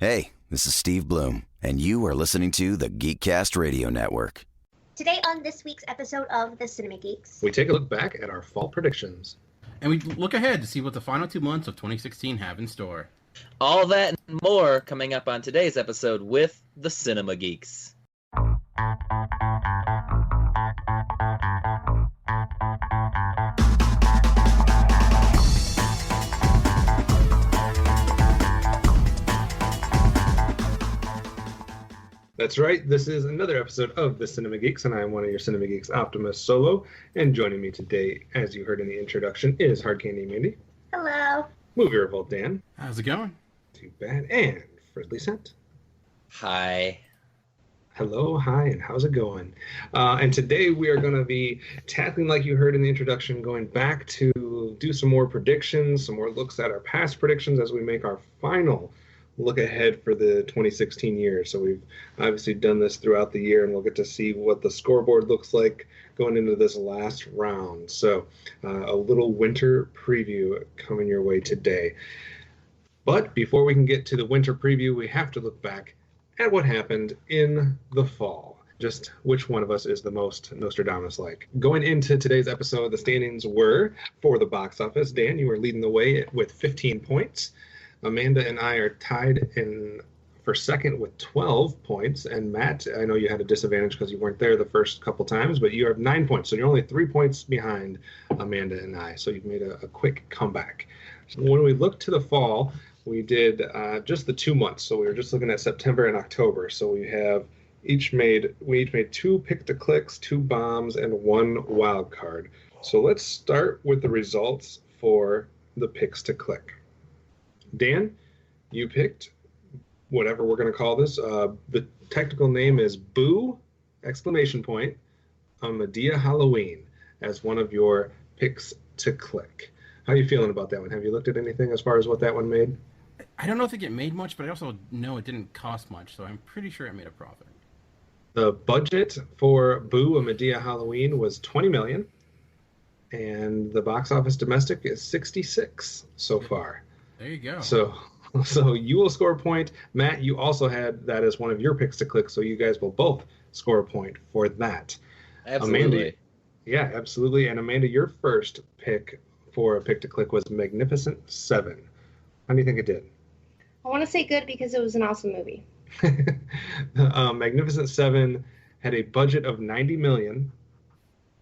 Hey, this is Steve Bloom, and you are listening to the Geekcast Radio Network. Today on this week's episode of the Cinema Geeks, we take a look back at our fall predictions. And we look ahead to see what the final 2 months of 2016 have in store. All that and more coming up on today's episode with the Cinema Geeks. That's right, this is another episode of the Cinema Geeks, and I am one of your Cinema Geeks, Optimus Solo, and joining me today, as you heard in the introduction, is Hard Candy Mandy. Hello. Movie Revolt Dan. How's it going? Too bad. And Fridley Sent. Hi. Hello, hi, and how's it going? And today we are going to be tackling, like you heard in the introduction, going back to do some more predictions, some more looks at our past predictions as we make our final look ahead for the 2016 year. So we've obviously done this throughout the year, and we'll get to see what the scoreboard looks like going into this last round. So a little winter preview coming your way today. But before we can get to the winter preview, we have to look back at what happened in the fall. Just which one of us is the most Nostradamus-like. Going into today's episode, the standings were for the box office. Dan, you were leading the way with 15 points. Amanda and I are tied for second with 12 points. And Matt, I know you had a disadvantage because you weren't there the first couple times, but you have 9 points. So you're only 3 points behind Amanda and I. So you've made a quick comeback. So when we look to the fall, we did just the 2 months. So we were just looking at September and October. So we each made 2 pick-to-clicks, 2 bombs, and 1 wild card. So let's start with the results for the picks-to-click. Dan, you picked whatever we're going to call this. The technical name is Boo! A Medea Halloween as one of your picks to click. How are you feeling about that one? Have you looked at anything as far as what that one made? I don't know if it made much, but I also know it didn't cost much, so I'm pretty sure it made a profit. The budget for Boo! A Medea Halloween was $20 million, and the box office domestic is 66 so far. There you go. So you will score a point. Matt, you also had that as one of your picks to click, so you guys will both score a point for that. Absolutely. Amanda, yeah, absolutely. And Amanda, your first pick for a pick to click was Magnificent Seven. How do you think it did? I want to say good because it was an awesome movie. Magnificent Seven had a budget of $90 million,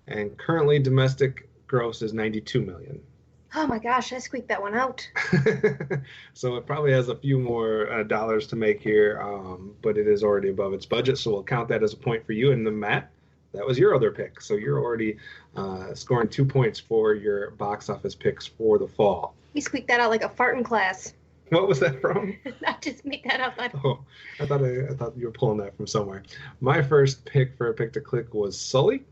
and currently domestic gross is $92 million. Oh my gosh, I squeaked that one out. So it probably has a few more dollars to make here, but it is already above its budget, so we'll count that as a point for you. And then Matt, that was your other pick, so you're already scoring 2 points for your box office picks for the fall. We squeaked that out like a fart in class. What was that from? I just made that up. Oh, I thought you were pulling that from somewhere. My first pick for a pick to click was Sully,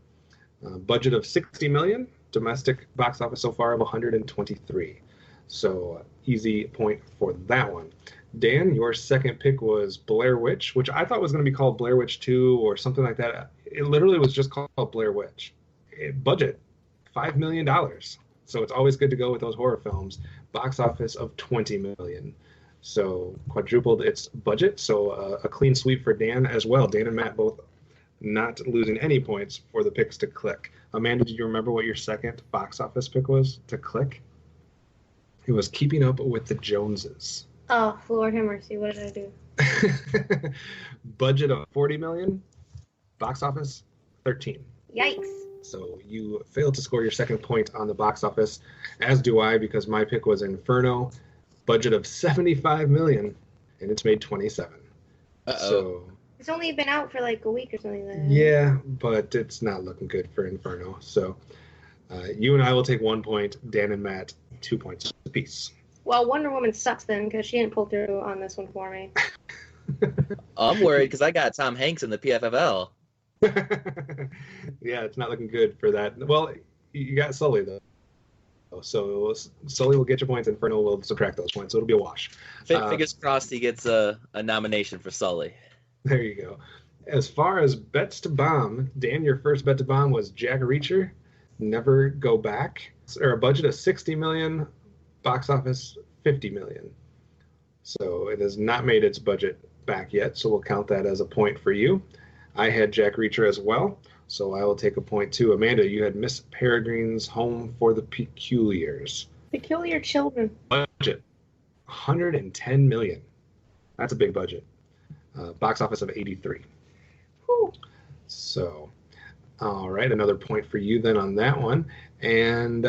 budget of $60 million. Domestic box office so far of 123. So easy point for that one. Dan, your second pick was Blair Witch, which I thought was going to be called Blair Witch 2 or something like that. It literally was just called Blair Witch. Budget, $5 million. So it's always good to go with those horror films. Box office of $20 million. So quadrupled its budget. So a clean sweep for Dan as well. Dan and Matt both not losing any points for the picks to click. Amanda, do you remember what your second box office pick was to click? It was Keeping Up with the Joneses. Oh, Lord have mercy. What did I do? Budget of $40 million. Box office, 13. Yikes. So you failed to score your second point on the box office, as do I, because my pick was Inferno. Budget of $75 million, and it's made 27. So it's only been out for like a week or something like that. Yeah, but it's not looking good for Inferno. So you and I will take 1 point. Dan and Matt, 2 points apiece. Well, Wonder Woman sucks then because she didn't pull through on this one for me. I'm worried because I got Tom Hanks in the PFFL. Yeah, it's not looking good for that. Well, you got Sully, though. So Sully will get your points. Inferno will subtract those points, so it'll be a wash. Fingers crossed he gets a nomination for Sully. There you go. As far as bets to bomb, Dan, your first bet to bomb was Jack Reacher, Never Go Back, or a budget of $60 million, box office $50 million. So it has not made its budget back yet, so we'll count that as a point for you. I had Jack Reacher as well, so I will take a point too. Amanda, you had Miss Peregrine's Home for the Peculiars. Peculiar Children. Budget, $110 million. That's a big budget. Box office of 83. Whew. So, all right, another point for you then on that one. And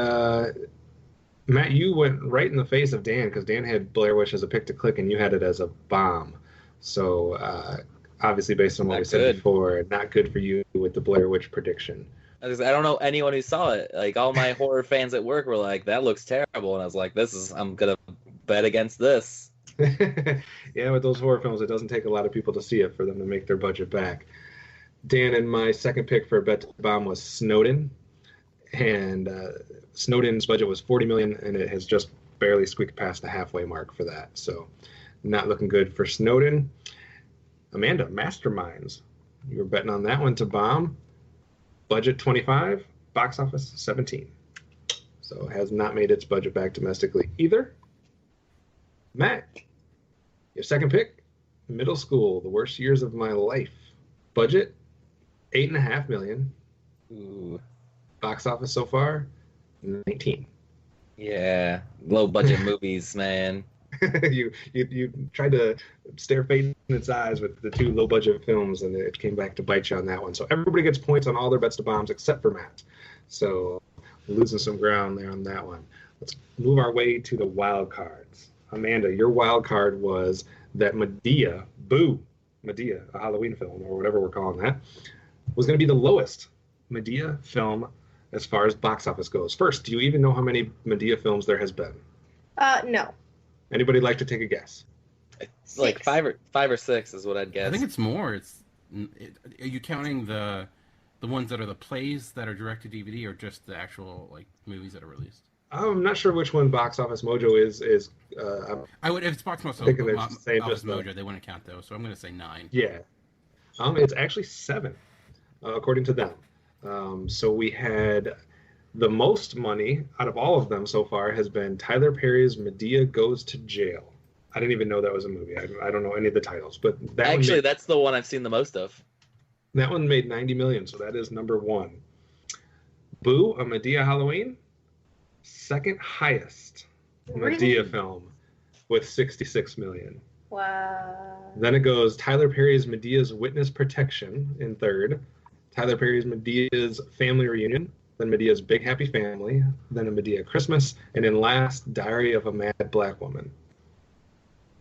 Matt, you went right in the face of Dan because Dan had Blair Witch as a pick to click and you had it as a bomb. So obviously based on what we said before, not good for you with the Blair Witch prediction. I don't know anyone who saw it. Like, all my horror fans at work were like, that looks terrible. And I was like, I'm going to bet against this. Yeah, with those horror films, it doesn't take a lot of people to see it for them to make their budget back. Dan, and my second pick for a bet to bomb was Snowden. And Snowden's budget was $40 million, and it has just barely squeaked past the halfway mark for that. So not looking good for Snowden. Amanda, Masterminds. You were betting on that one to bomb. Budget 25, box office 17. So has not made its budget back domestically either. Matt, your second pick, Middle School, The Worst Years of My Life. Budget, $8.5 million. Ooh. Box office so far, 19. Yeah, low budget movies, man. you tried to stare fate in its eyes with the two low budget films, and it came back to bite you on that one. So everybody gets points on all their bets to bombs except for Matt. So losing some ground there on that one. Let's move our way to the wild cards. Amanda, your wild card was that Medea, a Halloween film, or whatever we're calling that, was going to be the lowest Medea film as far as box office goes. First, do you even know how many Medea films there has been? No. Anybody like to take a guess? It's like five or six is what I'd guess. I think it's more. Are you counting the ones that are the plays that are direct to DVD, or just the actual like movies that are released? I'm not sure which one Box Office Mojo is. I would, if it's Box Office Mojo, they wouldn't count those. So I'm going to say 9. Yeah, it's actually 7, according to them. So we had the most money out of all of them so far has been Tyler Perry's Medea Goes to Jail. I didn't even know that was a movie. I don't know any of the titles, but that's the one I've seen the most of. That one made $90 million, so that is number 1. Boo, a Medea Halloween, second highest Medea film with $66 million. Wow. Then it goes Tyler Perry's Medea's Witness Protection in third, Tyler Perry's Medea's Family Reunion, then Medea's Big Happy Family, then a Medea Christmas, and in last, Diary of a Mad Black Woman.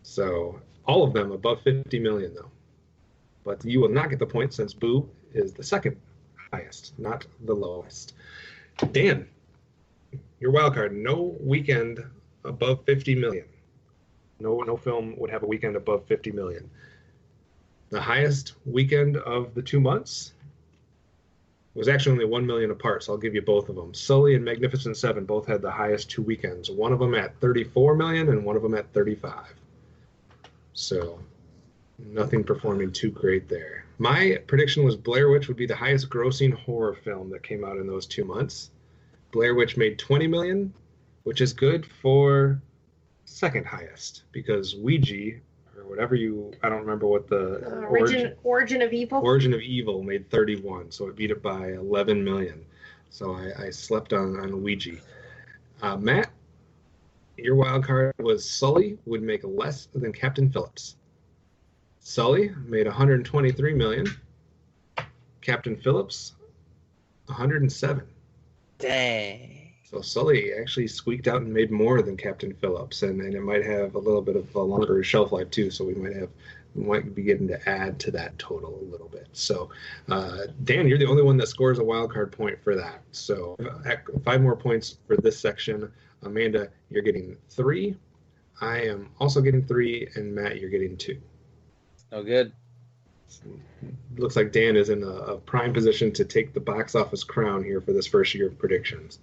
So all of them above 50 million though. But you will not get the point since Boo is the second highest, not the lowest. Dan, your wild card, no weekend above 50 million. No film would have a weekend above 50 million. The highest weekend of the 2 months was actually only 1 million apart, so I'll give you both of them. Sully and Magnificent Seven both had the highest 2 weekends. One of them at 34 million and one of them at 35. So nothing performing too great there. My prediction was Blair Witch would be the highest grossing horror film that came out in those 2 months. Blair Witch made 20 million, which is good for second highest, because Ouija, or whatever I don't remember what the Origin of Evil. Origin of Evil made 31, so it beat it by 11 million. So I slept on Ouija. Matt, your wild card was Sully would make less than Captain Phillips. Sully made 123 million. Captain Phillips, 107. Dang. So Sully actually squeaked out and made more than Captain Phillips, and it might have a little bit of a longer shelf life too. So we might be getting to add to that total a little bit. So Dan, you're the only one that scores a wild card point for that. So 5 more points for this section. Amanda, you're getting 3. I am also getting 3, and Matt, you're getting 2. Oh, good. Looks like Dan is in a prime position to take the box office crown here for this first year of predictions.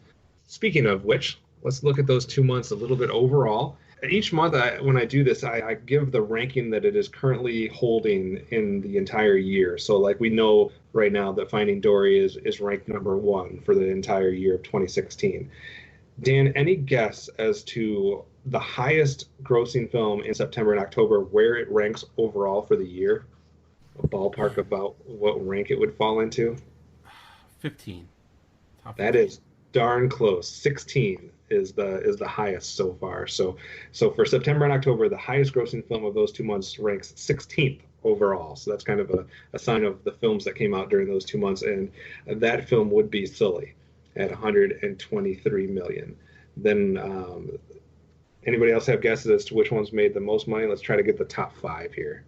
Speaking of which, let's look at those 2 months a little bit overall. Each month, when I do this, I give the ranking that it is currently holding in the entire year. So like we know right now that Finding Dory is ranked number 1 for the entire year of 2016. Dan, any guess as to the highest grossing film in September and October, where it ranks overall for the year? A ballpark about what rank it would fall into? 15. Top That 15. is darn close. 16 is the highest so far. So for September and October, the highest grossing film of those 2 months ranks 16th overall. So that's kind of a sign of the films that came out during those 2 months. And that film would be Sully at 123 million. Then anybody else have guesses as to which ones made the most money? Let's try to get the top 5 here.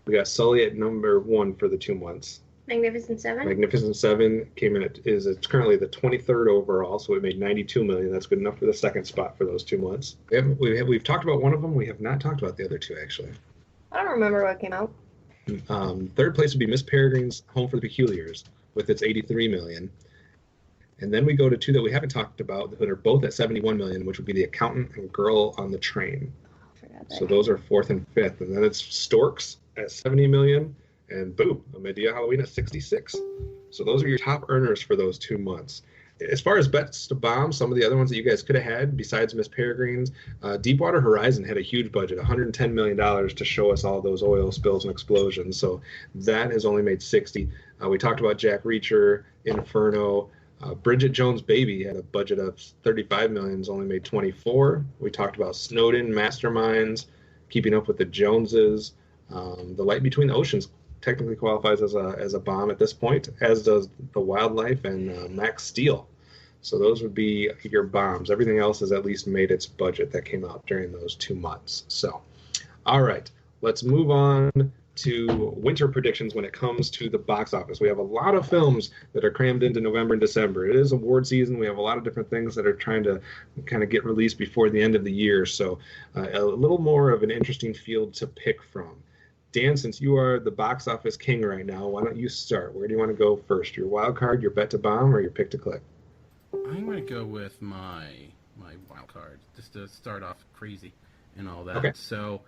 We got Sully at number 1 for the 2 months. Magnificent Seven. Magnificent Seven came in it's currently the 23rd overall, so it made 92 million. That's good enough for the second spot for those 2 months. We've talked about one of them. We have not talked about the other 2 actually. I don't remember what came out. Third place would be Miss Peregrine's Home for the Peculiars with its 83 million. And then we go to 2 that we haven't talked about that are both at 71 million, which would be The Accountant and Girl on the Train. So those are 4th and 5th. And then it's Storks at 70 million. And boom, A Medea Halloween at 66. So those are your top earners for those 2 months. As far as bets to bomb, some of the other ones that you guys could have had, besides Miss Peregrine's, Deepwater Horizon had a huge budget, $110 million to show us all those oil spills and explosions. So that has only made 60. We talked about Jack Reacher, Inferno. Bridget Jones' Baby had a budget of 35 million, only made 24. We talked about Snowden, Masterminds, Keeping Up with the Joneses. The Light Between the Oceans technically qualifies as a bomb at this point, as does The Wildlife and Max Steel. So those would be your bombs. Everything else has at least made its budget that came out during those 2 months. So, all right, let's move on to winter predictions when it comes to the box office. We have a lot of films that are crammed into November and December. It is award season. We have a lot of different things that are trying to kind of get released before the end of the year. So a little more of an interesting field to pick from. Dan, since you are the box office king right now, why don't you start? Where do you want to go first? Your wild card, your bet to bomb, or your pick to click? I'm going to go with my wild card, just to start off crazy and all that. Okay. So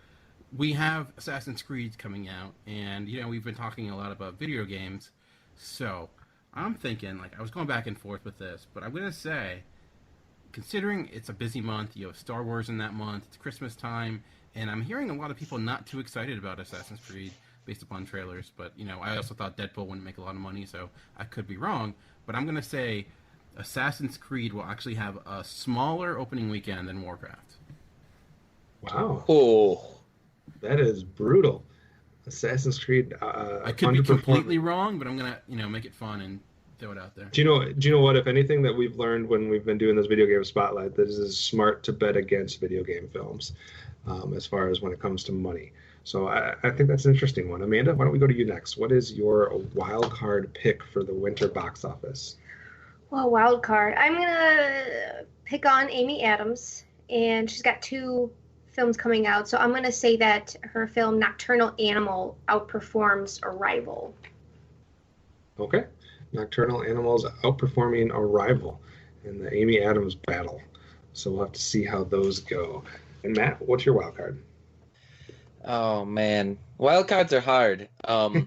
we have Assassin's Creed coming out, and, we've been talking a lot about video games. So I'm thinking, I was going back and forth with this, but I'm going to say, considering it's a busy month, you have Star Wars in that month, it's Christmas time, and I'm hearing a lot of people not too excited about Assassin's Creed based upon trailers. But, I also thought Deadpool wouldn't make a lot of money, so I could be wrong. But I'm going to say Assassin's Creed will actually have a smaller opening weekend than Warcraft. Wow. Oh, That is brutal. Assassin's Creed. I could be completely wrong, but I'm going to, make it fun and throw it out there. Do you know what? If anything that we've learned when we've been doing this video game spotlight, that it is smart to bet against video game films, as far as when it comes to money. So I think that's an interesting one. Amanda, why don't we go to you next? What is your wild card pick for the winter box office? Well, wild card. I'm gonna pick on Amy Adams, and she's got 2 films coming out. So I'm gonna say that her film Nocturnal Animal outperforms Arrival. Okay. Nocturnal Animals outperforming Arrival in the Amy Adams battle. So we'll have to see how those go. And Matt, what's your wild card? oh man, wild cards are hard. Wow.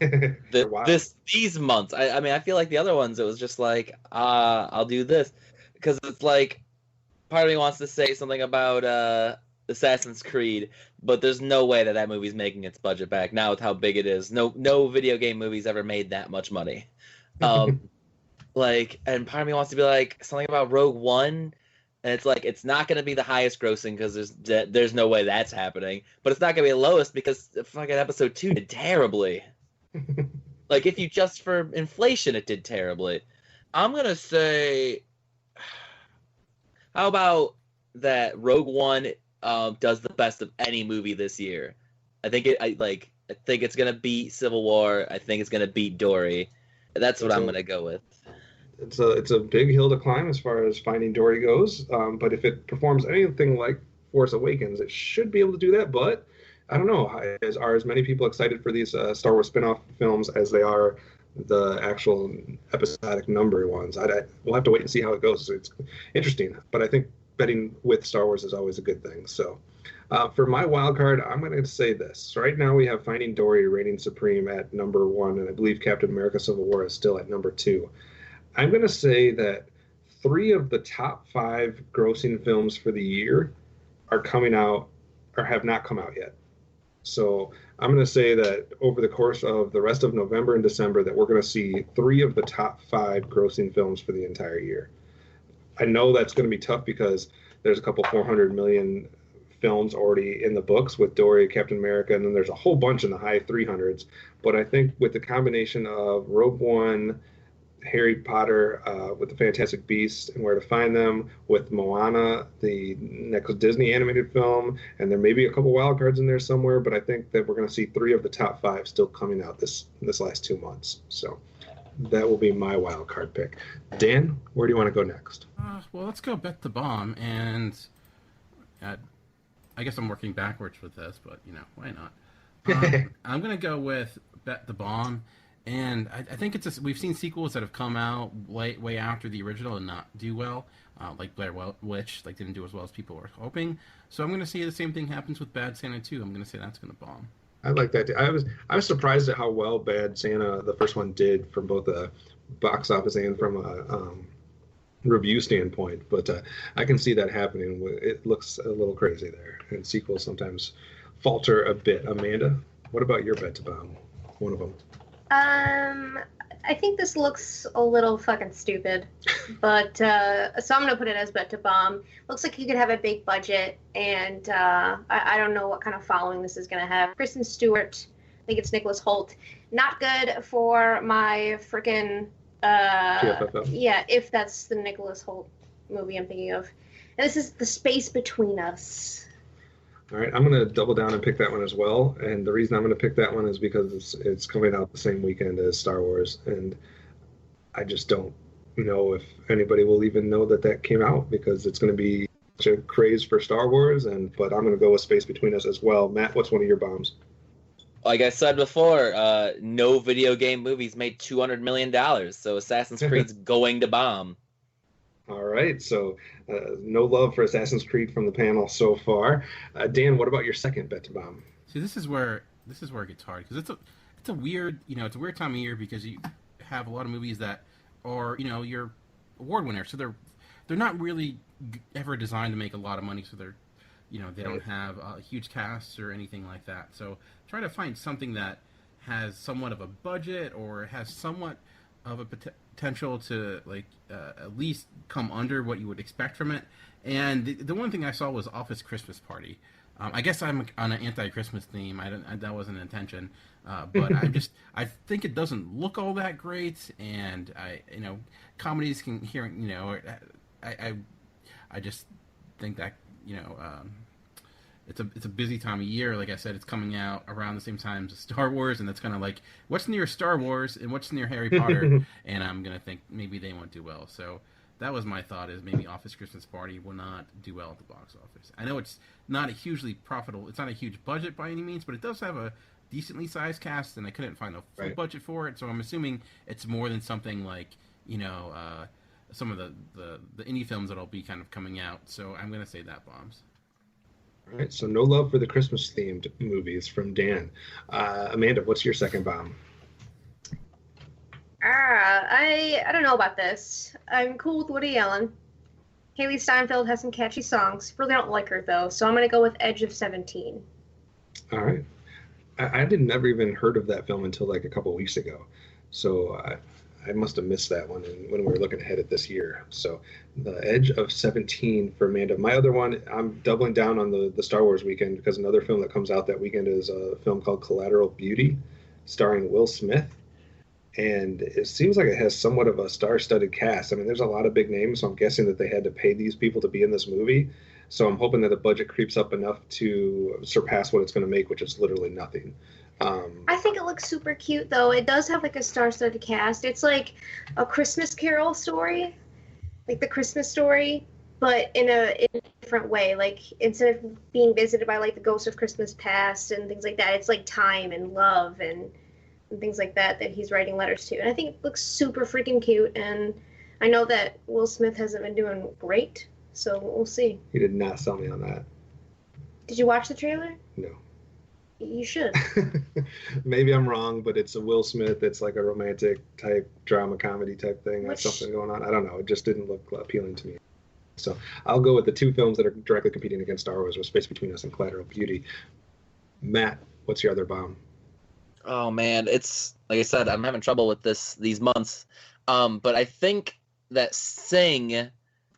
These months, I mean, I feel like the other ones, it was just like, I'll do this, because it's like, part of me wants to say something about Assassin's Creed, but there's no way that movie's making its budget back now with how big it is. No video game movie's ever made that much money. And part of me wants to be like something about Rogue One. And it's like, it's not going to be the highest grossing because there's no way that's happening. But it's not going to be the lowest because fucking episode 2 did terribly. If you just for inflation, it did terribly. I'm going to say, how about that Rogue One does the best of any movie this year? I think it's going to beat Civil War. I think it's going to beat Dory. That's what I'm going to go with. It's a big hill to climb as far as Finding Dory goes, but if it performs anything like Force Awakens, it should be able to do that. But I don't know, are as many people excited for these Star Wars spin-off films as they are the actual episodic number ones? We'll have to wait and see how it goes. It's interesting, but I think betting with Star Wars is always a good thing. So for my wild card, I'm going to say this. So right now we have Finding Dory reigning supreme at number 1, and I believe Captain America Civil War is still at number 2. I'm going to say that 3 of the top 5 grossing films for the year are coming out or have not come out yet. So I'm going to say that over the course of the rest of November and December that we're going to see 3 of the top 5 grossing films for the entire year. I know that's going to be tough because there's a couple 400 million films already in the books with Dory, Captain America, and then there's a whole bunch in the high 300s. But I think with the combination of Rogue One, Harry Potter, with the Fantastic Beasts and Where to Find Them, with Moana, the next Disney animated film, and there may be a couple wild cards in there somewhere, but I think that we're going to see 3 of the top 5 still coming out this last 2 months. So that will be my wild card pick. Dan, where do you want to go next? Well, let's go Bet the Bomb, and I guess I'm working backwards with this, but, why not? I'm going to go with Bet the Bomb, and I think we've seen sequels that have come out way after the original and not do well, like Blair Witch, didn't do as well as people were hoping. So I'm going to say the same thing happens with Bad Santa 2. I'm going to say that's going to bomb. I like that. I was surprised at how well Bad Santa, the first one, did from both a box office and from a review standpoint. But I can see that happening. It looks a little crazy there, and sequels sometimes falter a bit. Amanda, what about your bet to bomb? One of them. I think this looks a little fucking stupid, but so I'm gonna put it as bet to bomb. Looks like you could have a big budget, and I don't know what kind of following this is gonna have. Kristen Stewart, I think it's Nicholas Hoult. Not good for my freaking yeah, if that's the Nicholas Hoult movie I'm thinking of. And this is The Space Between Us. All right, I'm going to double down and pick that one as well. And the reason I'm going to pick that one is because it's coming out the same weekend as Star Wars. And I just don't know if anybody will even know that came out because it's going to be such a craze for Star Wars. But I'm going to go with Space Between Us as well. Matt, what's one of your bombs? Like I said before, no video game movies made $200 million. So Assassin's Creed's going to bomb. All right, so no love for Assassin's Creed from the panel so far. Dan, what about your second bet to bomb? See, this is where it gets hard because it's a weird time of year because you have a lot of movies that are your award winners, so they're not really ever designed to make a lot of money, so they're they don't have huge casts or anything like that. So try to find something that has somewhat of a budget or has somewhat of a potential to at least come under what you would expect from it. And the one thing I saw was Office Christmas Party. I guess I'm on an anti-Christmas theme. That wasn't intention, but I think it doesn't look all that great. And comedies can hear I just think that it's a busy time of year. Like I said, it's coming out around the same time as Star Wars, and that's kind of like what's near Star Wars and what's near Harry Potter, and I'm gonna think maybe they won't do well. So that was my thought: is maybe Office Christmas Party will not do well at the box office. I know it's not a hugely profitable, it's not a huge budget by any means, but it does have a decently sized cast, and I couldn't find a full budget for it. So I'm assuming it's more than something like some of the indie films that'll be kind of coming out. So I'm gonna say that bombs. All right, so no love for the Christmas-themed movies from Dan. Amanda, what's your second bomb? I don't know about this. I'm cool with Woody Allen. Haley Steinfeld has some catchy songs. Really don't like her, though, so I'm going to go with Edge of 17. All right. I had never even heard of that film until a couple weeks ago. So I must have missed that one when we were looking ahead at this year. So The Edge of 17 for Amanda. My other one, I'm doubling down on the Star Wars weekend because another film that comes out that weekend is a film called Collateral Beauty starring Will Smith. And it seems like it has somewhat of a star-studded cast. I mean, there's a lot of big names, so I'm guessing that they had to pay these people to be in this movie. So I'm hoping that the budget creeps up enough to surpass what it's going to make, which is literally nothing. I think it looks super cute, though. It does have a star-studded cast. It's like a Christmas Carol story, like the Christmas story, but in a different way. Like instead of being visited by the ghost of Christmas past and things like that, it's like time and love and things like that he's writing letters to. And I think it looks super freaking cute. And I know that Will Smith hasn't been doing great, so we'll see. He did not sell me on that. Did you watch the trailer? No. You should. Maybe I'm wrong, but it's a Will Smith. It's like a romantic type drama comedy type thing. There's something going on. I don't know. It just didn't look appealing to me. So I'll go with the two films that are directly competing against Star Wars, with Space Between Us and Collateral Beauty. Matt, what's your other bomb? Oh man, it's like I said, I'm having trouble with these months. But I think that Sing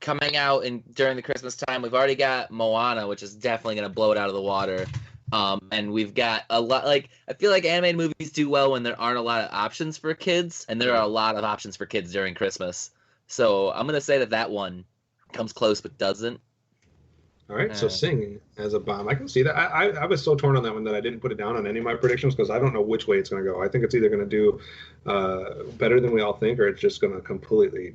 coming out during the Christmas time, we've already got Moana, which is definitely going to blow it out of the water. And we've got a lot, like, I feel like animated movies do well when there aren't a lot of options for kids, and there are a lot of options for kids during Christmas. So I'm going to say that one comes close but doesn't. All right, so Sing as a bomb. I can see that. I was so torn on that one that I didn't put it down on any of my predictions because I don't know which way it's going to go. I think it's either going to do better than we all think, or it's just going to completely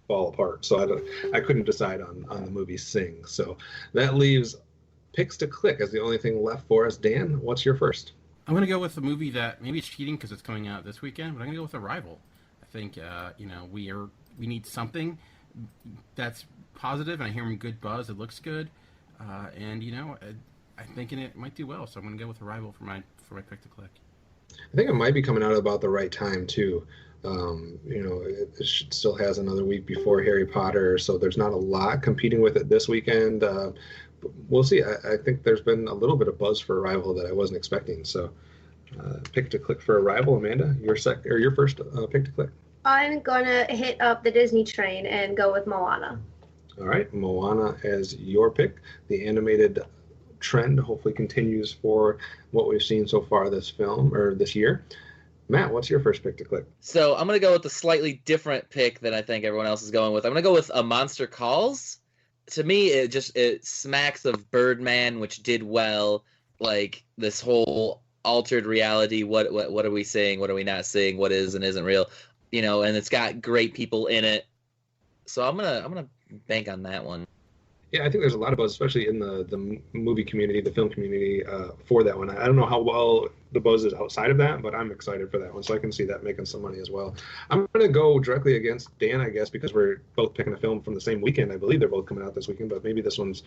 fall apart. So I couldn't decide on the movie Sing. So that leaves picks to click as the only thing left for us. Dan, what's your first? I'm going to go with the movie that maybe it's cheating because it's coming out this weekend, but I'm going to go with Arrival. I think we need something that's positive, and I hear him good buzz. It looks good, and I'm thinking it might do well. So I'm going to go with Arrival for my pick to click. I think it might be coming out about the right time too. It still has another week before Harry Potter, so there's not a lot competing with it this weekend. We'll see. I think there's been a little bit of buzz for Arrival that I wasn't expecting. So, pick to click for Arrival. Amanda, your first pick to click. I'm gonna hit up the Disney train and go with Moana. All right, Moana as your pick. The animated trend hopefully continues for what we've seen so far this year. Matt, what's your first pick to click? So I'm going to go with a slightly different pick than I think everyone else is going with. I'm going to go with A Monster Calls. To me, it smacks of Birdman, which did well. Like this whole altered reality. What are we seeing? What are we not seeing? What is and isn't real? And it's got great people in it. So I'm gonna bank on that one. Yeah, I think there's a lot of buzz, especially in the movie community, the film community, for that one. I don't know how well the buzz is outside of that, but I'm excited for that one, so I can see that making some money as well. I'm going to go directly against Dan, I guess, because we're both picking a film from the same weekend. I believe they're both coming out this weekend, but maybe this one's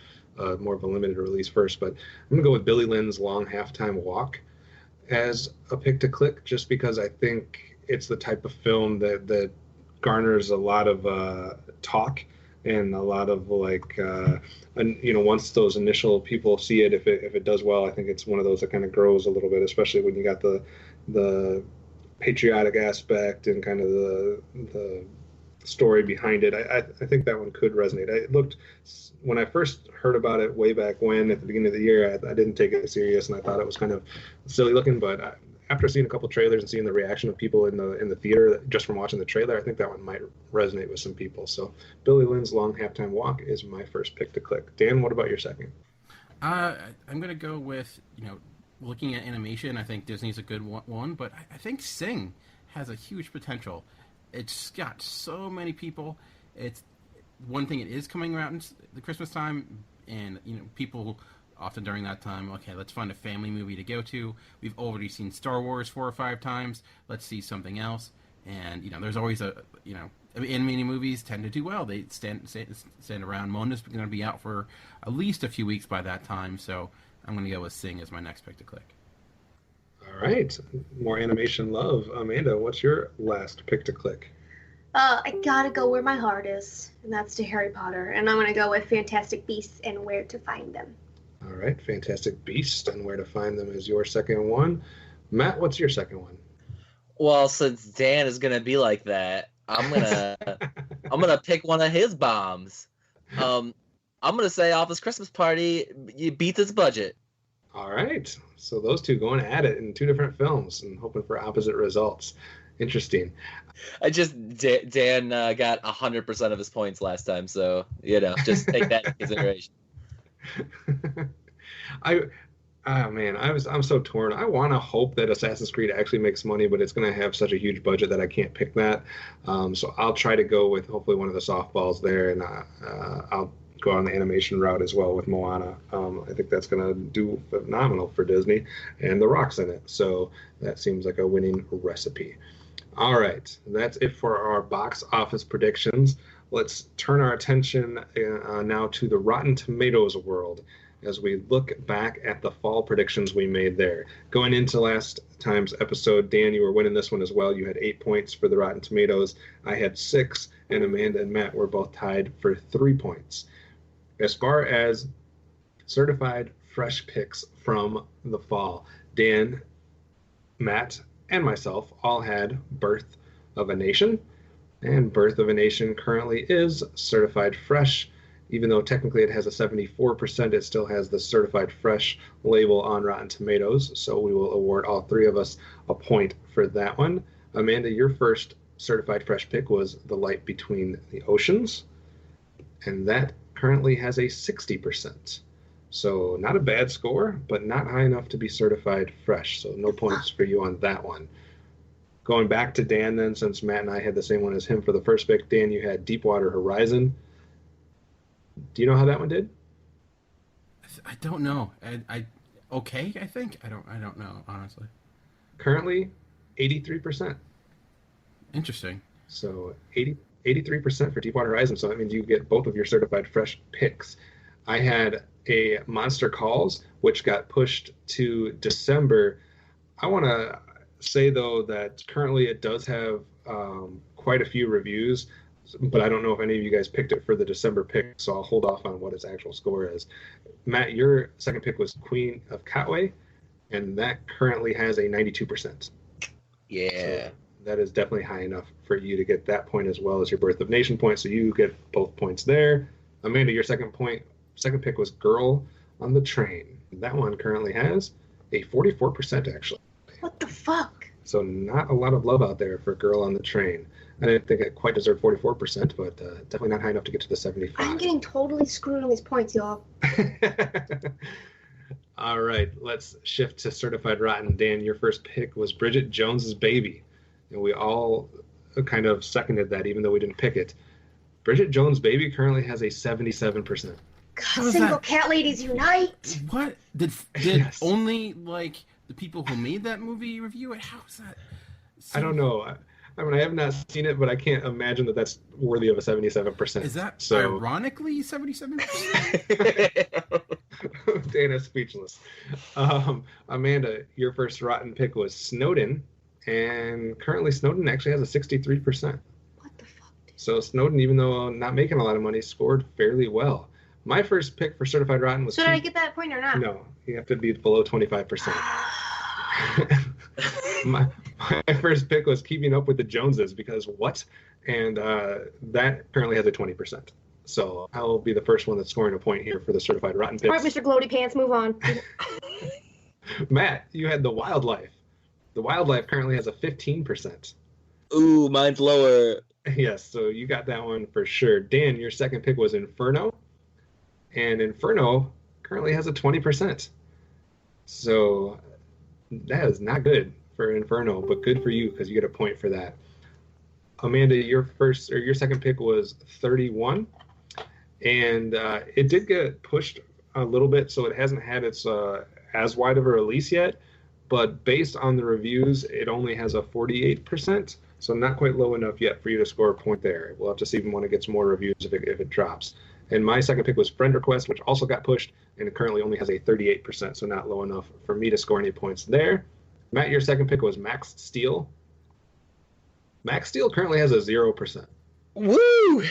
more of a limited release first. But I'm going to go with Billy Lynn's Long Halftime Walk as a pick to click, just because I think it's the type of film that garners a lot of talk and a lot of once those initial people see it, if it does well, I think it's one of those that kind of grows a little bit, especially when you got the patriotic aspect and kind of the story behind it. I think that one could resonate. When I first heard about it way back when at the beginning of the year, I didn't take it serious and I thought it was kind of silly looking, but after seeing a couple trailers and seeing the reaction of people in the theater just from watching the trailer, I think that one might resonate with some people. So Billy Lynn's Long Halftime Walk is my first pick to click. Dan, what about your second? I'm going to go with, looking at animation, I think Disney's a good one, but I think Sing has a huge potential. It's got so many people. It's one thing, it is coming around in the Christmas time, and, people often during that time, okay, let's find a family movie to go to. We've already seen Star Wars 4 or 5 times. Let's see something else. And, there's always animated movies tend to do well. They stand around. Moana's going to be out for at least a few weeks by that time. So I'm going to go with Sing as my next pick to click. All right. More animation love. Amanda, what's your last pick to click? I gotta go where my heart is, and that's to Harry Potter. And I'm going to go with Fantastic Beasts and Where to Find Them. All right, Fantastic Beasts and Where to Find Them is your second one. Matt, what's your second one? Well, since Dan is gonna be like that, I'm gonna pick one of his bombs. I'm gonna say Office Christmas Party beats its budget. All right, so those two going at it in two different films and hoping for opposite results. Interesting. Dan got 100% of his points last time, so just take that into consideration. I'm so torn. I want to hope that Assassin's Creed actually makes money, but it's going to have such a huge budget that I can't pick that. So I'll try to go with hopefully one of the softballs there, and I'll go on the animation route as well with Moana. I think that's going to do phenomenal for Disney, and The Rock's in it, so that seems like a winning recipe. All right, that's it for our box office predictions. Let's turn our attention now to the Rotten Tomatoes world as we look back at the fall predictions we made there. Going into last time's episode, Dan, you were winning this one as well. You had 8 points for the Rotten Tomatoes. I had 6, and Amanda and Matt were both tied for 3 points. As far as certified fresh picks from the fall, Dan, Matt, and myself all had Birth of a Nation, and Birth of a Nation currently is certified fresh. Even though technically it has a 74%, it still has the certified fresh label on Rotten Tomatoes, so we will award all three of us a point for that one. Amanda, your first certified fresh pick was The Light Between the Oceans, and that currently has a 60%. So not a bad score, but not high enough to be certified fresh, so no points for you on that one. Going back to Dan then, since Matt and I had the same one as him for the first pick, Dan, you had Deepwater Horizon. Do you know how that one did? I don't know. I think. I don't know, honestly. Currently, 83%. Interesting. So 83% for Deepwater Horizon. So that means you get both of your certified fresh picks. I had a Monster Calls, which got pushed to December. I want to say, though, that currently it does have quite a few reviews, but I don't know if any of you guys picked it for the December pick, so I'll hold off on what its actual score is. Matt, your second pick was Queen of Katwe, and that currently has a 92%. Yeah. So that is definitely high enough for you to get that point as well as your Birth of Nation point, so you get both points there. Amanda, your second pick was Girl on the Train. That one currently has a 44%, actually. What the fuck? So not a lot of love out there for Girl on the Train. I didn't think it quite deserved 44%, but definitely not high enough to get to the 75. I'm getting totally screwed on these points, y'all. All right, let's shift to Certified Rotten. Dan, your first pick was Bridget Jones's Baby, and we all kind of seconded that, even though we didn't pick it. Bridget Jones' Baby currently has a 77%. God, single cat ladies unite! What? Did Yes. Only, like, the people who made that movie review it? How is that? I don't know. I mean, I have not seen it, but I can't imagine that that's worthy of a 77%. Is that so ironically 77%? Dana's speechless. Amanda, your first rotten pick was Snowden, and currently Snowden actually has a 63%. What the fuck, dude? So Snowden, even though not making a lot of money, scored fairly well. My first pick for Certified Rotten was... So did I get that point or not? No, you have to be below 25%. my first pick was Keeping Up with the Joneses, because what? And that currently has a 20%. So I'll be the first one that's scoring a point here for the Certified Rotten picks. All right, Mr. Gloaty Pants, move on. Matt, you had The Wildlife. The Wildlife currently has a 15%. Ooh, mine's lower. Yes, so you got that one for sure. Dan, your second pick was Inferno, and Inferno currently has a 20%. So that is not good for Inferno, but good for you because you get a point for that. Amanda, your second pick was 31, and it did get pushed a little bit, so it hasn't had its as wide of a release yet. But based on the reviews, it only has a 48%, so not quite low enough yet for you to score a point there. We'll have to see when it gets more reviews if it drops. And my second pick was Friend Request, which also got pushed, and it currently only has a 38%, so not low enough for me to score any points there. Matt, your second pick was Max Steel. Max Steel currently has a 0%. Woo!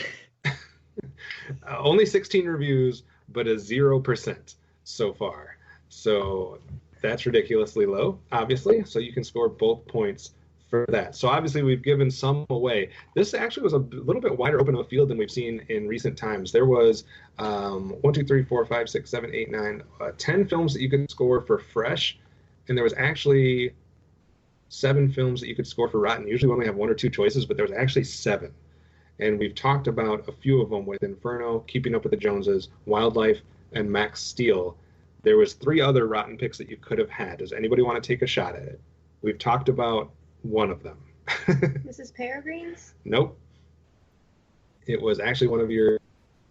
Only 16 reviews, but a 0% so far. So that's ridiculously low, obviously. So you can score both points for that. So obviously we've given some away. This actually was a little bit wider open of a field than we've seen in recent times. There was 1, 2, 3, 4, 5, 6, 7, 8, 9, 10 films that you could score for fresh, and there was actually 7 films that you could score for rotten. Usually we only have 1 or 2 choices, but there was actually 7. And we've talked about a few of them with Inferno, Keeping Up with the Joneses, Wildlife, and Max Steel. There was 3 other rotten picks that you could have had. Does anybody want to take a shot at it? We've talked about one of them. Mrs. Peregrine's? Nope. It was actually one of your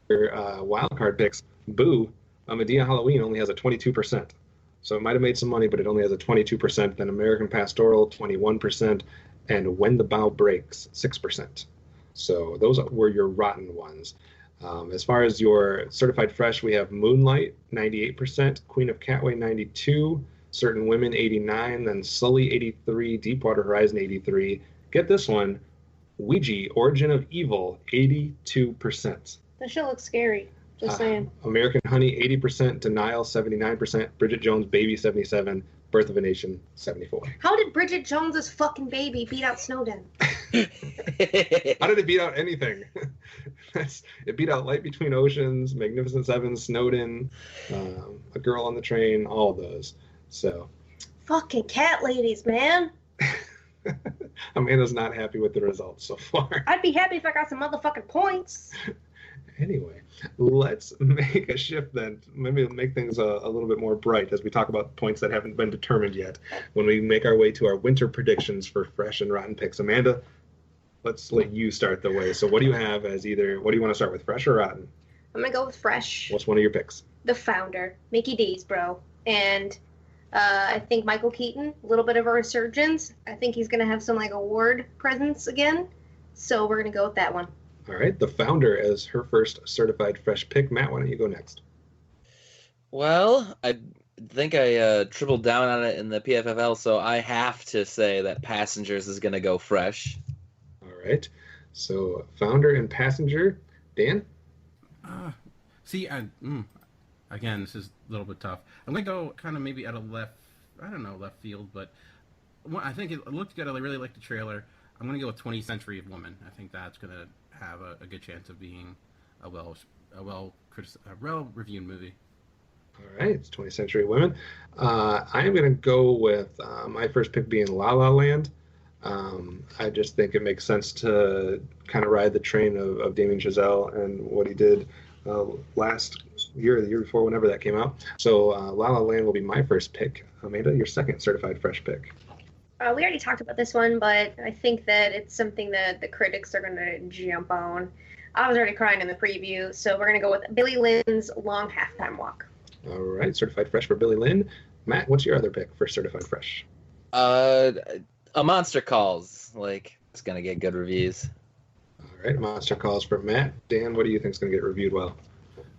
wild card picks. Boo, Medea Halloween only has a 22%. So it might have made some money, but it only has a 22%. Then American Pastoral, 21%. And When the Bow Breaks, 6%. So those were your rotten ones. As far as your certified fresh, we have Moonlight, 98%, Queen of Katwe, 92%, Certain Women, 89%, then Sully, 83%, Deepwater Horizon, 83%. Get this one, Ouija, Origin of Evil, 82%. That shit looks scary. Just saying. American Honey, 80%. Denial, 79%. Bridget Jones' Baby, 77%. Birth of a Nation, 74%. How did Bridget Jones's fucking baby beat out Snowden? How did it beat out anything? It beat out Light Between Oceans, Magnificent Seven, Snowden, A Girl on the Train, all of those. So, fucking cat ladies, man. Amanda's not happy with the results so far. I'd be happy if I got some motherfucking points. Anyway, let's make a shift then. Maybe make things a little bit more bright as we talk about points that haven't been determined yet. When we make our way to our winter predictions for fresh and rotten picks. Amanda, let's let you start the way. So what do you have as either, what do you want to start with, fresh or rotten? I'm going to go with fresh. What's one of your picks? The Founder, Mickey D's, bro. And I think Michael Keaton, a little bit of a resurgence. I think he's going to have some like award presence again. So we're going to go with that one. All right, The Founder as her first certified fresh pick. Matt, why don't you go next? Well, I think I tripled down on it in the PFFL, so I have to say that Passengers is going to go fresh. All right, so Founder and Passenger. Dan? Again, this is a little bit tough. I'm going to go kind of maybe out of left field, but I think it looked good. I really liked the trailer. I'm going to go with 20th Century Woman. I think that's going to have a good chance of being a well-reviewed movie. All right, it's 20th Century Women. I am going to go with my first pick being La La Land. I just think it makes sense to kind of ride the train of Damien Chazelle and what he did last year, the year before, whenever that came out. So La La Land will be my first pick. Amanda, your second certified fresh pick. We already talked about this one, but I think that it's something that the critics are going to jump on. I was already crying in the preview, so we're going to go with Billy Lynn's Long Halftime Walk. All right, certified fresh for Billy Lynn. Matt, what's your other pick for certified fresh? A Monster Calls. It's going to get good reviews. All right, Monster Calls for Matt. Dan, what do you think is going to get reviewed well?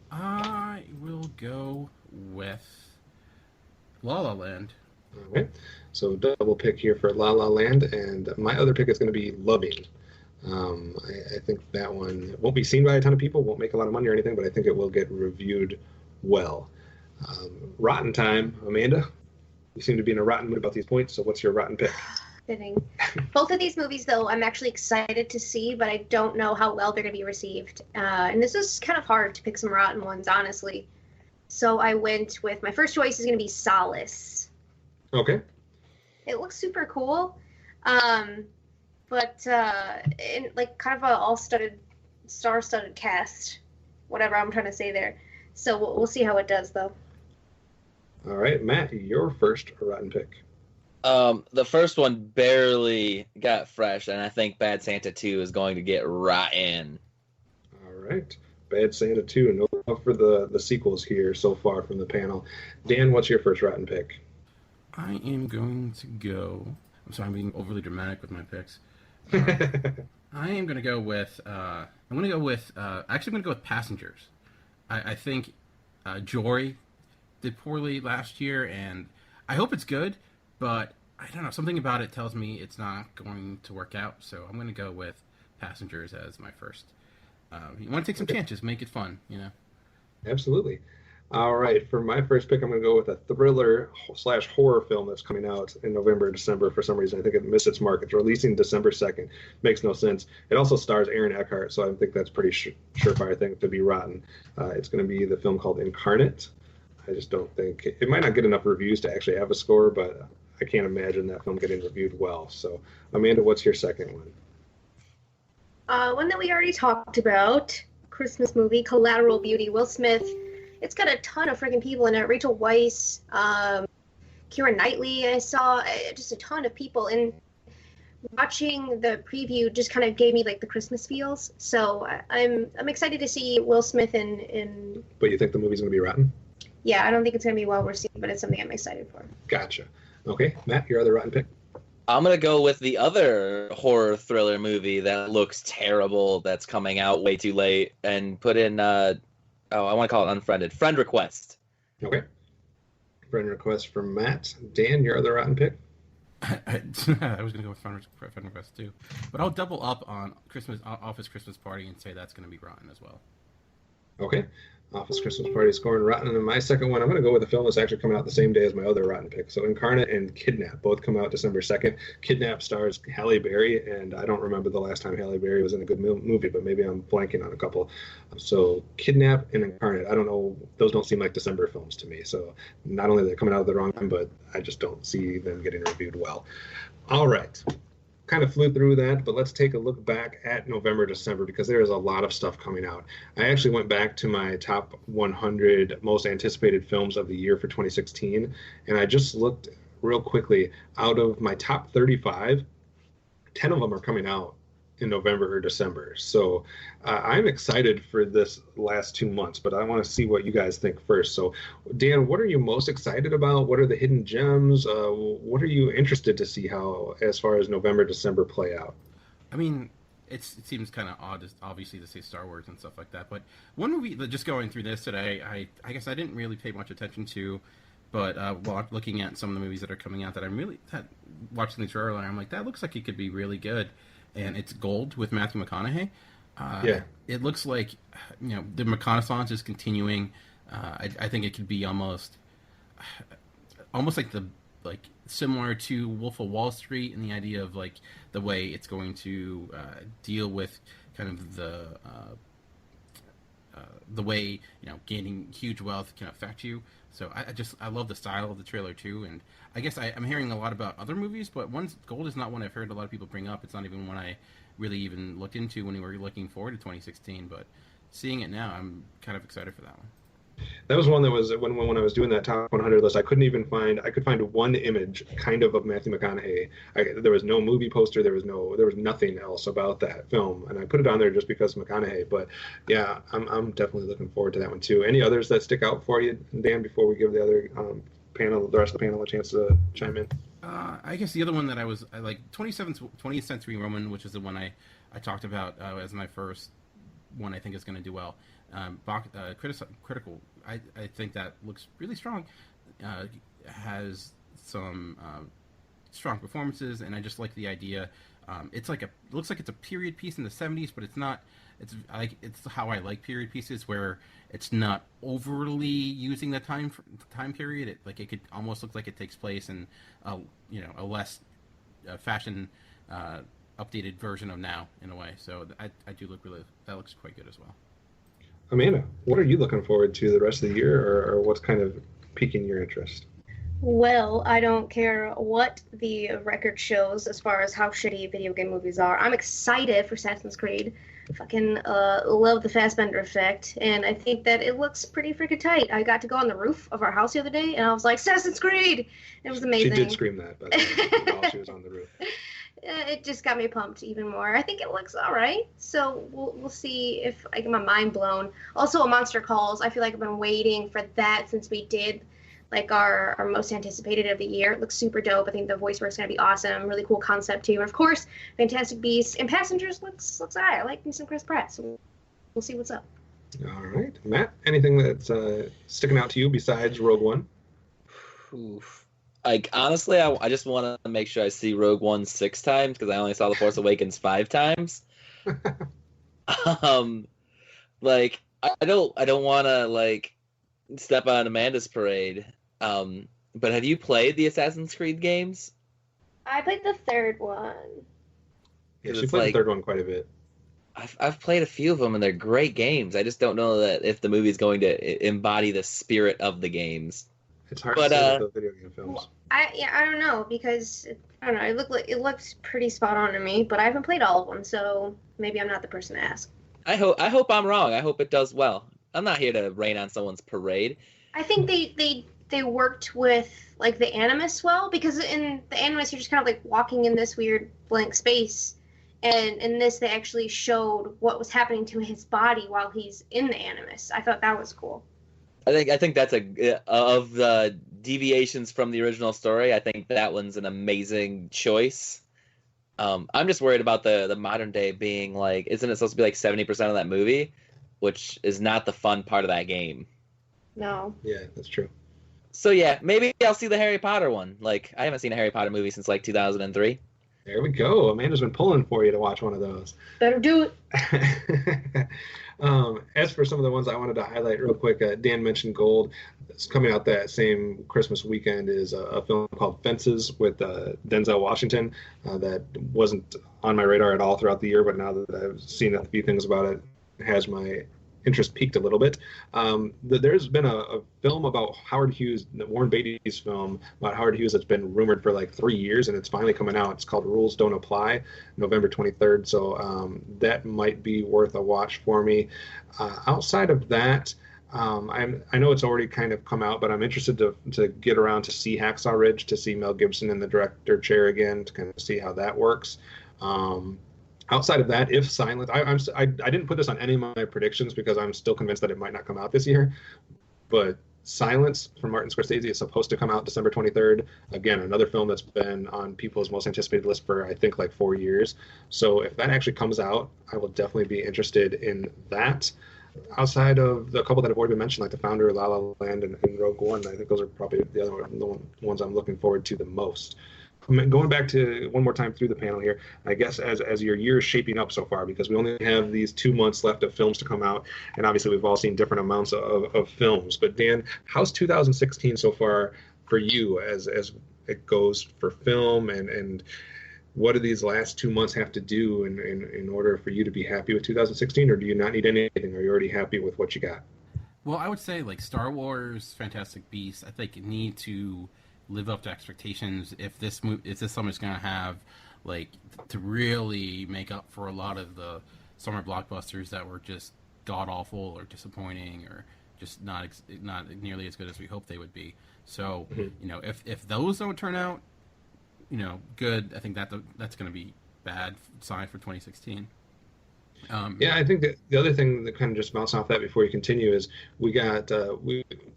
I will go with La La Land. All right, so double pick here for La La Land, and my other pick is going to be Loving. I think that one won't be seen by a ton of people, won't make a lot of money or anything, but I think it will get reviewed well. Rotten time, Amanda. You seem to be in a rotten mood about these points, so what's your rotten pick? Fitting. Both of these movies, though, I'm actually excited to see, but I don't know how well they're going to be received. And this is kind of hard to pick some rotten ones, honestly. So I went with, my first choice is going to be Solace. Okay. It looks super cool, but in kind of a all-studded, star-studded cast, whatever I'm trying to say there. So we'll see how it does, though. All right, Matt, your first rotten pick. The first one barely got fresh, and I think Bad Santa 2 is going to get rotten. All right, Bad Santa 2. No love for the sequels here so far from the panel. Dan, what's your first rotten pick? I am going to go. I'm sorry, I'm being overly dramatic with my picks. I am going to go with. Actually, I'm going to go with Passengers. I think Jory did poorly last year, and I hope it's good, but I don't know. Something about it tells me it's not going to work out, so I'm going to go with Passengers as my first. You want to take some chances, make it fun, you know? Absolutely. All right, for my first pick, I'm going to go with a thriller/horror film that's coming out in November, December. For some reason, I think it missed its mark. It's releasing December 2nd. Makes no sense. It also stars Aaron Eckhart, so I think that's pretty surefire thing to be rotten. It's going to be the film called Incarnate. I just don't think it might not get enough reviews to actually have a score, but I can't imagine that film getting reviewed well. So, Amanda, what's your second one? One that we already talked about, Christmas movie, Collateral Beauty, Will Smith. It's got a ton of freaking people in it. Rachel Weisz, Keira Knightley, I saw just a ton of people. And watching the preview just kind of gave me the Christmas feels. So I'm excited to see Will Smith in. But you think the movie's going to be rotten? Yeah, I don't think it's going to be well received, but it's something I'm excited for. Gotcha. Okay, Matt, your other rotten pick? I'm going to go with the other horror thriller movie that looks terrible that's coming out way too late and put in, I want to call it Unfriended. Friend Request. Okay. Friend Request from Matt. Dan, your other rotten pick? I was gonna go with Friend Request too, but I'll double up on Office Christmas Party and say that's gonna be rotten as well. Okay. Office Christmas Party scoring rotten. And then my second one, I'm going to go with a film that's actually coming out the same day as my other rotten pick. So Incarnate and Kidnap both come out December 2nd. Kidnap stars Halle Berry, and I don't remember the last time Halle Berry was in a good movie, but maybe I'm blanking on a couple. So Kidnap and Incarnate, I don't know. Those don't seem like December films to me. So not only are they coming out at the wrong time, but I just don't see them getting reviewed well. All right. Kind of flew through that, but let's take a look back at November, December, because there is a lot of stuff coming out. I actually went back to my top 100 most anticipated films of the year for 2016, and I just looked real quickly. Out of my top 35, 10 of them are coming out in November or December. So I'm excited for this last 2 months, but I want to see what you guys think first. So Dan, what are you most excited about? What are the hidden gems? What are you interested to see how, as far as November, December play out? I mean, it seems kind of odd, obviously, to say Star Wars and stuff like that. But one movie that just going through this today, I guess I didn't really pay much attention to, but while looking at some of the movies that are coming out watching the trailer, I'm like, that looks like it could be really good. And it's Gold with Matthew McConaughey. Yeah. It looks like, the reconnaissance is continuing. I think it could be almost like similar to Wolf of Wall Street, in the idea of like the way it's going to deal with kind of the way gaining huge wealth can affect you. So I love the style of the trailer too, and I guess I'm hearing a lot about other movies, but Gold is not one I've heard a lot of people bring up. It's not even one I really even looked into when we were looking forward to 2016. But seeing it now, I'm kind of excited for that one. That was one that was when I was doing that top 100 list. I could find one image kind of Matthew McConaughey. There was no movie poster. There was nothing else about that film, and I put it on there just because of McConaughey. But yeah, I'm definitely looking forward to that one too. Any others that stick out for you, Dan? Before we give the other the rest of the panel a chance to chime in. I guess the other one that I like 20th Century Roman, which is the one I talked about as my first one. I think is going to do well. Critical. I think that looks really strong. Has some strong performances, and I just like the idea. It looks like it's a period piece in the 70s, but it's not. It's how I like period pieces, where it's not overly using the time period. It could almost look like it takes place in a less fashion updated version of now in a way. So I do that looks quite good as well. Amanda, what are you looking forward to the rest of the year, or what's kind of piquing your interest? Well, I don't care what the record shows as far as how shitty video game movies are. I'm excited for Assassin's Creed. Fucking love the Fassbender effect, and I think that it looks pretty freaking tight. I got to go on the roof of our house the other day, and I was like, Assassin's Creed! It was amazing. She did scream that, but while she was on the roof. It just got me pumped even more. I think it looks all right. So we'll see if I get my mind blown. Also, A Monster Calls. I feel like I've been waiting for that since we did like our most anticipated of the year. It looks super dope. I think the voice work's gonna be awesome. Really cool concept too. And of course, Fantastic Beasts and Passengers looks alright. I like me some Chris Pratt. So we'll see what's up. All right, Matt. Anything that's sticking out to you besides Rogue One? Oof. Like, honestly, I just want to make sure I see Rogue One 6 times, because I only saw The Force Awakens 5 times. Like, I don't want to, like, step on Amanda's parade. But have you played the Assassin's Creed games? I played the third one. Yeah, she played the third one quite a bit. I've played a few of them, and they're great games. I just don't know that if the movie's going to embody the spirit of the games. It's hard to say with the video game films. Well, I don't know, because I don't know. It looks pretty spot on to me, but I haven't played all of them, so maybe I'm not the person to ask. I hope I'm wrong. I hope it does well. I'm not here to rain on someone's parade. I think they worked with like the Animus well, because in the Animus you're just kind of like walking in this weird blank space, and in this they actually showed what was happening to his body while he's in the Animus. I thought that was cool. I think that's of the deviations from the original story. I think that one's an amazing choice. I'm just worried about the modern day being like, isn't it supposed to be like 70% of that movie, which is not the fun part of that game. No. Yeah, that's true. So yeah, maybe I'll see the Harry Potter one. Like, I haven't seen a Harry Potter movie since like 2003. There we go. Amanda's been pulling for you to watch one of those. Better do it. As for some of the ones I wanted to highlight real quick, Dan mentioned Gold. It's coming out that same Christmas weekend is a film called Fences with Denzel Washington that wasn't on my radar at all throughout the year, but now that I've seen a few things about it, has my interest peaked a little bit. There's been a film about Howard Hughes, Warren Beatty's film about Howard Hughes that's been rumored for like 3 years, and it's finally coming out. It's called Rules Don't Apply, November 23rd. So that might be worth a watch for me. Outside of that, I know it's already kind of come out, but I'm interested to get around to see Hacksaw Ridge, to see Mel Gibson in the director chair again, to kind of see how that works. Outside of that, if Silence, I didn't put this on any of my predictions because I'm still convinced that it might not come out this year, but Silence from Martin Scorsese is supposed to come out December 23rd. Again, another film that's been on people's most anticipated list for, I think, like 4 years. So if that actually comes out, I will definitely be interested in that. Outside of the couple that have already been mentioned, like The Founder, La La Land, and Rogue One, I think those are probably the ones I'm looking forward to the most. Going back to one more time through the panel here, I guess as your year is shaping up so far, because we only have these 2 months left of films to come out, and obviously we've all seen different amounts of films. But Dan, how's 2016 so far for you as it goes for film, and what do these last 2 months have to do in order for you to be happy with 2016, or do you not need anything? Are you already happy with what you got? Well, I would say like Star Wars, Fantastic Beasts, I think need to live up to expectations if this summer's going to have like to really make up for a lot of the summer blockbusters that were just god awful or disappointing or just not nearly as good as we hoped they would be. So if those don't turn out good, I think that's going to be bad sign for 2016. Yeah, I think that the other thing that kind of just bounce off that before you continue is we got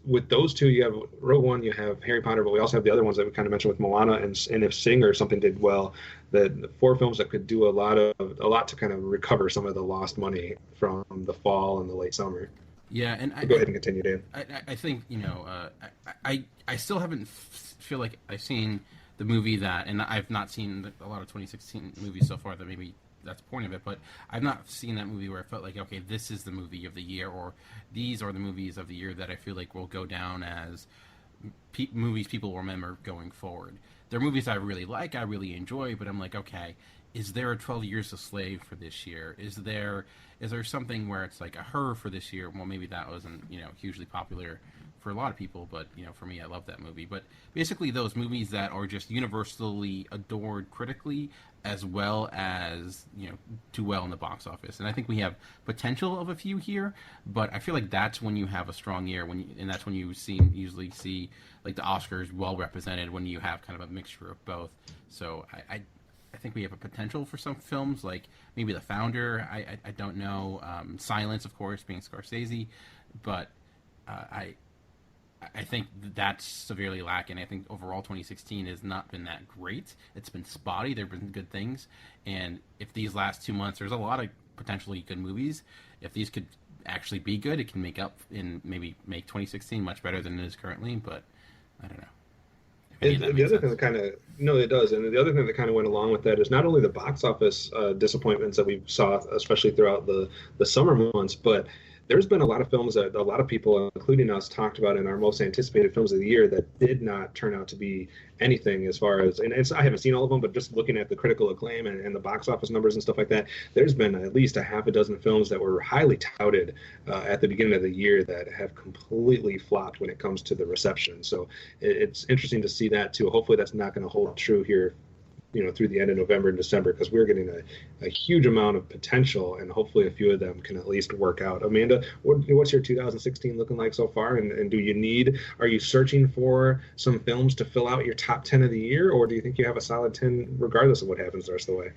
with those two, you have Rogue One, you have Harry Potter, but we also have the other ones that we kind of mentioned with Moana and if Sing or something did well, the 4 films that could do a lot to kind of recover some of the lost money from the fall and the late summer. Yeah, and go ahead and continue, Dan. I think I still haven't feel like I've seen the movie that, and I've not seen a lot of 2016 movies so far that maybe that's the point of it, but I've not seen that movie where I felt like, okay, this is the movie of the year, or these are the movies of the year that I feel like will go down as movies people will remember going forward. They're movies I really like, I really enjoy, but I'm like, okay, is there a 12 Years a Slave for this year? Is there something where it's like a Her for this year? Well, maybe that wasn't, hugely popular for a lot of people, but for me, I love that movie. But basically those movies that are just universally adored critically as well as do well in the box office. And I think we have potential of a few here, but I feel like that's when you have a strong year, and that's when you usually see like the Oscars well represented, when you have kind of a mixture of both. So I think we have a potential for some films, like maybe The Founder. I don't know. Silence, of course, being Scorsese, but I think that's severely lacking. I think overall 2016 has not been that great. It's been spotty. There have been good things. And if these last 2 months, there's a lot of potentially good movies. If these could actually be good, it can make up and maybe make 2016 much better than it is currently. But I don't know. The other thing that kind of, no, it does. And the other thing that kind of went along with that is not only the box office disappointments that we saw, especially throughout the summer months, but there's been a lot of films that a lot of people, including us, talked about in our most anticipated films of the year that did not turn out to be anything as far as, and I haven't seen all of them, but just looking at the critical acclaim and the box office numbers and stuff like that, there's been at least a half a dozen films that were highly touted at the beginning of the year that have completely flopped when it comes to the reception. So it's interesting to see that too. Hopefully that's not going to hold true here through the end of November and December, because we're getting a huge amount of potential, and hopefully a few of them can at least work out. Amanda, what's your 2016 looking like so far, and are you searching for some films to fill out your top 10 of the year, or do you think you have a solid 10 regardless of what happens the rest of the way?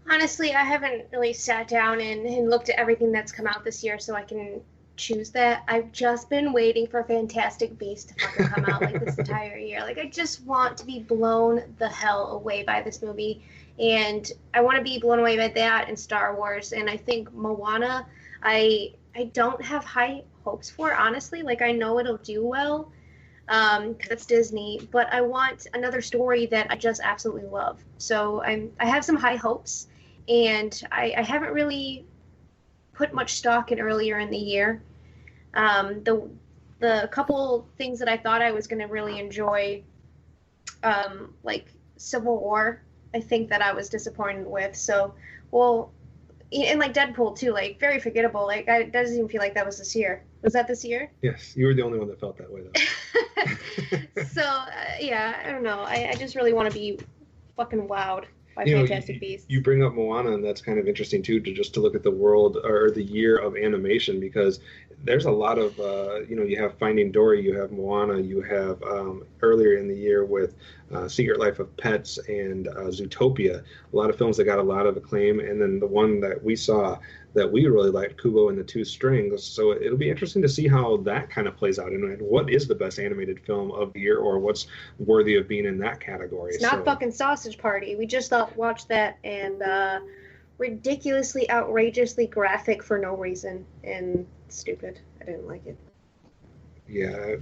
Honestly, I haven't really sat down and looked at everything that's come out this year so I can choose that. I've just been waiting for Fantastic Beasts to fucking come out like this entire year. Like, I just want to be blown the hell away by this movie, and I want to be blown away by that and Star Wars. And I think Moana, I don't have high hopes for, honestly. Like, I know it'll do well, because it's Disney. But I want another story that I just absolutely love. So I have some high hopes, and I haven't really put much stock in earlier in the year. The couple things that I thought I was going to really enjoy, like Civil War, I think that I was disappointed with. So, well, and like Deadpool too, like very forgettable. Like it doesn't even feel like that was this year. Was that this year? Yes, you were the only one that felt that way, though. So yeah, I don't know. I just really want to be fucking wowed by Fantastic Beasts. You bring up Moana, and that's kind of interesting too, to look at the world or the year of animation, because there's a lot of you have Finding Dory, you have Moana, you have earlier in the year with Secret Life of Pets and Zootopia, a lot of films that got a lot of acclaim, and then the one that we saw that we really liked, Kubo and the Two Strings. So it'll be interesting to see how that kind of plays out, and what is the best animated film of the year, or what's worthy of being in that category. It's not fucking Sausage Party. We just watched that, and ridiculously, outrageously graphic for no reason, and stupid. I didn't like it. Yeah, I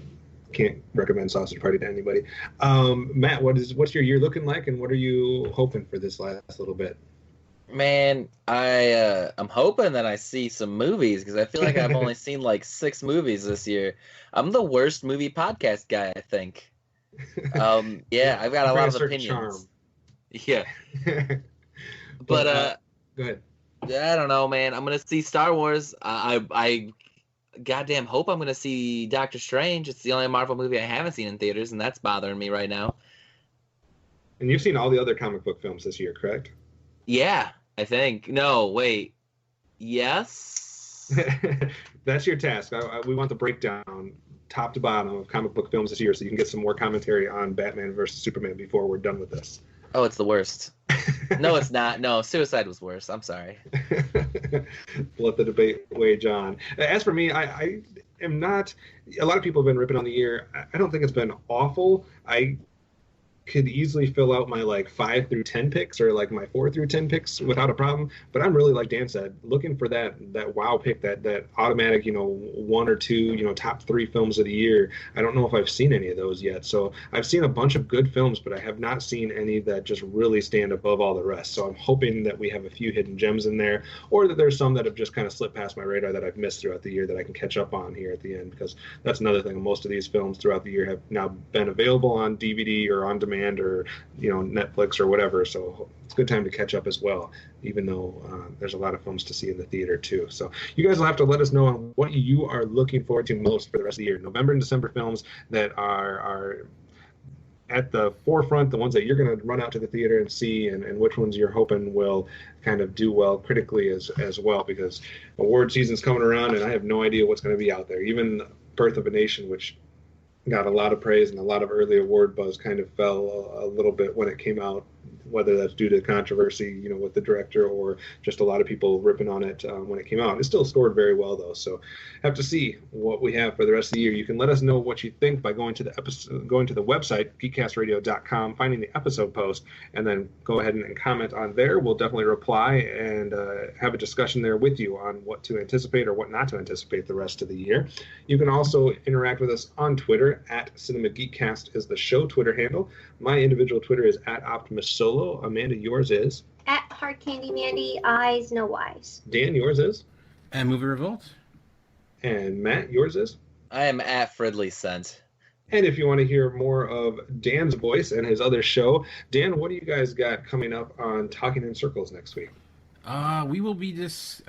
can't recommend Sausage Party to anybody. Matt, what's your year looking like, and what are you hoping for this last little bit? Man, I'm hoping that I see some movies, because I feel like I've only seen like 6 movies this year. I'm the worst movie podcast guy, I think. Yeah, I've got a lot of opinions. Charm. Yeah. But go ahead. I don't know, man. I'm gonna see Star Wars. I goddamn hope I'm gonna see Doctor Strange. It's the only Marvel movie I haven't seen in theaters, and that's bothering me right now. And you've seen all the other comic book films this year, correct? Yeah, I think. No, wait. Yes? That's your task. We want the breakdown, top to bottom, of comic book films this year, so you can get some more commentary on Batman versus Superman before we're done with this. Oh, it's the worst. No, it's not. No, Suicide was worse. I'm sorry. Let the debate wage on. As for me, I am not... A lot of people have been ripping on the year. I don't think it's been awful. I could easily fill out my like 5 through 10 picks, or like my 4 through 10 picks without a problem. But I'm really, like Dan said, looking for that wow pick, that automatic, 1 or 2, top 3 films of the year. I don't know if I've seen any of those yet. So I've seen a bunch of good films, but I have not seen any that just really stand above all the rest. So I'm hoping that we have a few hidden gems in there, or that there's some that have just kind of slipped past my radar that I've missed throughout the year that I can catch up on here at the end, because that's another thing. Most of these films throughout the year have now been available on DVD or on demand, or Netflix or whatever, so it's a good time to catch up as well, even though there's a lot of films to see in the theater too. So you guys will have to let us know on what you are looking forward to most for the rest of the year. November and December films that are at the forefront, the ones that you're going to run out to the theater and see, and which ones you're hoping will kind of do well critically as well, because award season's coming around and I have no idea what's going to be out there. Even Birth of a Nation, which got a lot of praise and a lot of early award buzz, kind of fell a little bit when it came out, whether that's due to controversy, with the director, or just a lot of people ripping on it when it came out. It still scored very well, though, so have to see what we have for the rest of the year. You can let us know what you think by going to the website, geekcastradio.com, finding the episode post, and then go ahead and comment on there. We'll definitely reply and have a discussion there with you on what to anticipate or what not to anticipate the rest of the year. You can also interact with us on Twitter. At Cinema Geekcast is the show Twitter handle. My individual Twitter is at Optimus Solo. Amanda, yours is? At Hard Candy Mandy, Eyes No Wise. Dan, yours is? And Movie Revolt. And Matt, yours is? I am at Fridley Scent. And if you want to hear more of Dan's voice and his other show, Dan, what do you guys got coming up on Talking in Circles next week? We will be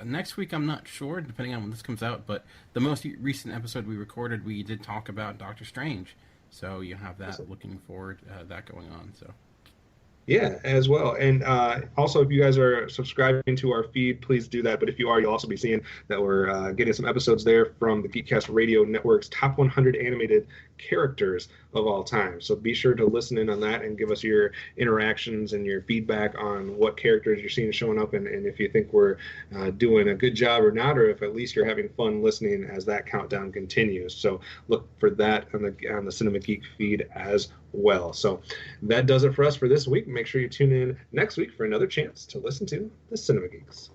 next week. I'm not sure, depending on when this comes out. But the most recent episode we recorded, we did talk about Doctor Strange. So you have that. Awesome. Looking forward to that going on. So. Yeah, as well. And also, if you guys are subscribing to our feed, please do that. But if you are, you'll also be seeing that we're getting some episodes there from the Geekcast Radio Network's Top 100 Animated Characters of All Time. So be sure to listen in on that and give us your interactions and your feedback on what characters you're seeing showing up, and if you think we're doing a good job or not, or if at least you're having fun listening as that countdown continues. So look for that on the Cinema Geek feed as well. So that does it for us for this week. Make sure you tune in next week for another chance to listen to the Cinema Geeks.